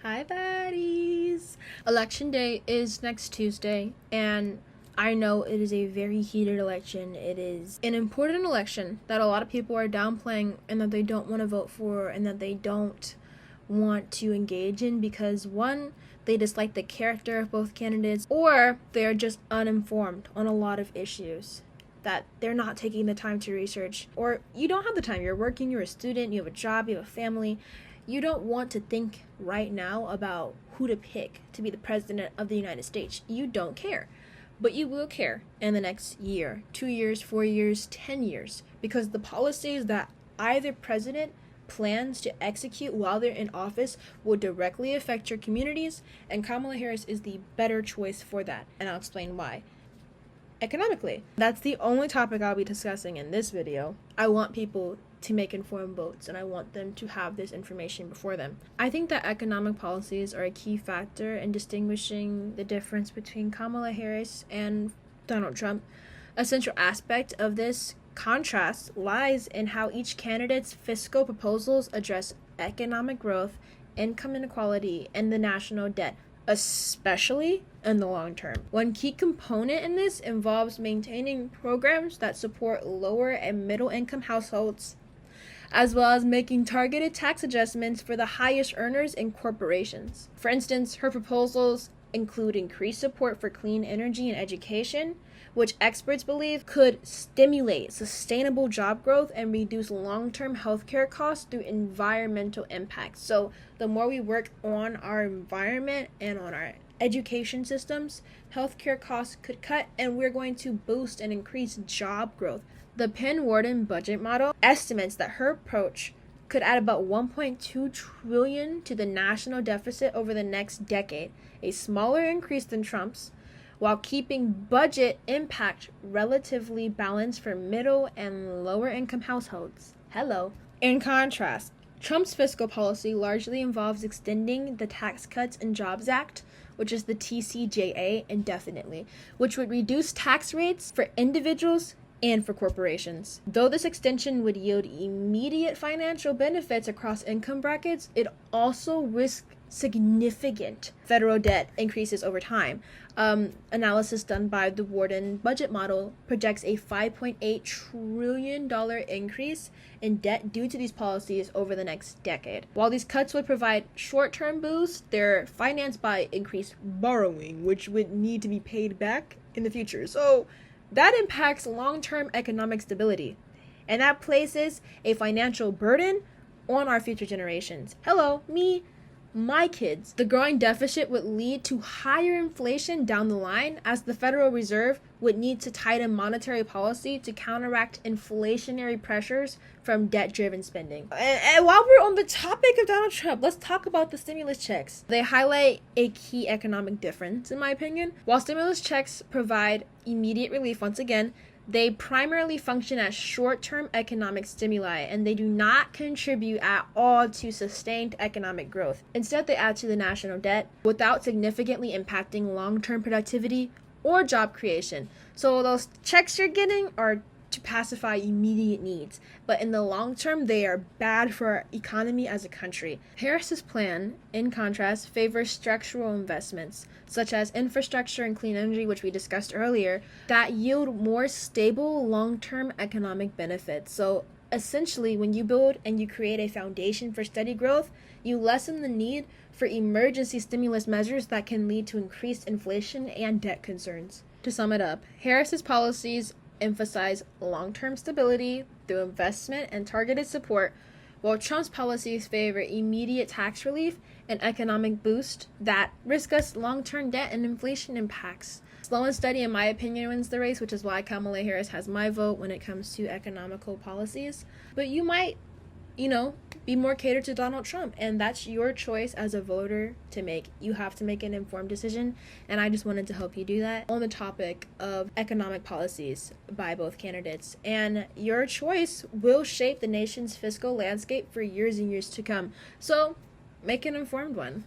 Hi, baddies! Election day is next Tuesday, and I know it is a very heated election. It is an important election that a lot of people are downplaying and that they don't want to vote for and that they don't want to engage in because, one, they dislike the character of both candidates, or they're just uninformed on a lot of issues that they're not taking the time to research, or you don't have the time. You're working, you're a student, you have a job, you have a family. You don't want to think right now about who to pick to be the president of the United States. You don't care. But you will care in the next year, 2 years, 4 years, 10 years, because the policies that either president plans to execute while they're in office will directly affect your communities, and Kamala Harris is the better choice for that, and I'll explain why. Economically, that's the only topic I'll be discussing in this video. I want people to make informed votes, and I want them to have this information before them. I think that economic policies are a key factor in distinguishing the difference between Kamala Harris and Donald Trump. A central aspect of this contrast lies in how each candidate's fiscal proposals address economic growth, income inequality, and the national debt, especially in the long term. One key component in this involves maintaining programs that support lower and middle income households, as well as making targeted tax adjustments for the highest earners and corporations. For instance, her proposals include increased support for clean energy and education, which experts believe could stimulate sustainable job growth and reduce long-term healthcare costs through environmental impacts. So the more we work on our environment and on our education systems, healthcare costs could cut, and we're going to boost and increase job growth. The Penn-Warden budget model estimates that her approach could add about $1.2 trillion to the national deficit over the next decade, a smaller increase than Trump's, while keeping budget impact relatively balanced for middle and lower income households. Hello. In contrast, Trump's fiscal policy largely involves extending the Tax Cuts and Jobs Act, which is the TCJA, indefinitely, which would reduce tax rates for individuals and for corporations. Though this extension would yield immediate financial benefits across income brackets, it also risks significant federal debt increases over time. Analysis done by the Warden budget model projects a $5.8 trillion increase in debt due to these policies over the next decade. While these cuts would provide short-term boosts, they're financed by increased borrowing, which would need to be paid back in the future. So that impacts long-term economic stability, and that places a financial burden on our future generations. Hello, me, my kids. The growing deficit would lead to higher inflation down the line, as the Federal Reserve would need to tighten monetary policy to counteract inflationary pressures from debt-driven spending. And while we're on the topic of Donald Trump, let's talk about the stimulus checks. They highlight a key economic difference, in my opinion. While stimulus checks provide immediate relief, once again, they primarily function as short-term economic stimuli, and they do not contribute at all to sustained economic growth. Instead, they add to the national debt without significantly impacting long-term productivity or job creation. So those checks you're getting are to pacify immediate needs, but in the long term, they are bad for our economy as a country. Harris's plan, in contrast, favors structural investments, such as infrastructure and clean energy, which we discussed earlier, that yield more stable long-term economic benefits. So essentially, when you build and you create a foundation for steady growth, you lessen the need for emergency stimulus measures that can lead to increased inflation and debt concerns. To sum it up, Harris's policies emphasize long-term stability through investment and targeted support, while Trump's policies favor immediate tax relief and economic boost that risk us long-term debt and inflation impacts. Slow and steady, in my opinion, wins the race, which is why Kamala Harris has my vote when it comes to economical policies. But you might, be more catered to Donald Trump, and that's your choice as a voter to make. You have to make an informed decision, and I just wanted to help you do that on the topic of economic policies by both candidates. And your choice will shape the nation's fiscal landscape for years and years to come. So make an informed one.